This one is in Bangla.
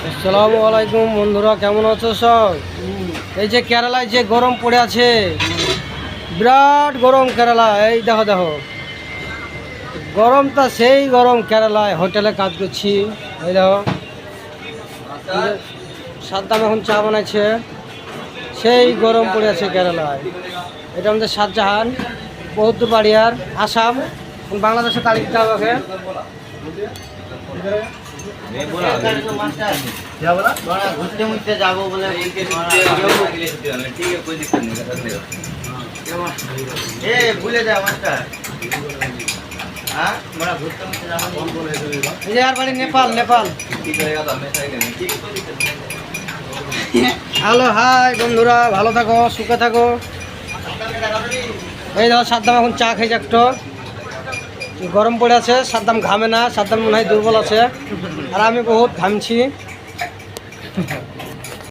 আসসালামু আলাইকুম বন্ধুরা, কেমন আছো সব? এই যে কেরালায় যে গরম পড়ে আছে, বিরাট গরম কেরালা। এই দেখো দেখো, গরমটা সেই গরম কেরালায়। হোটেলে কাজ করছি, এই দেখো সাদ্দাম এখন চা বানাইছে। সেই গরম পড়ে আছে কেরালায়। এটা আমাদের শাহজাহান, বহুত দূর বাড়িয়ার, আসাম। বাংলাদেশে তারিখ দিতে হবে ওকে। ঘুরতে মুরতে যাবো বলে ভুলে যায় মাস্টার। হ্যাঁ ঘুরতে মুরতে যাবো। এই যে আর বাড়ি নেপাল। নেপাল। হ্যালো, হাই বন্ধুরা, ভালো থাকো, সুখে থাকো। এই দেখো সাদ্দাম এখন চা খাইছে একটু। গরম পড়ে আছে, সাদ্দাম ঘামে না, সাদ্দাম মনে হয় দুর্বল আছে, আর আমি বহুত ঘামছি।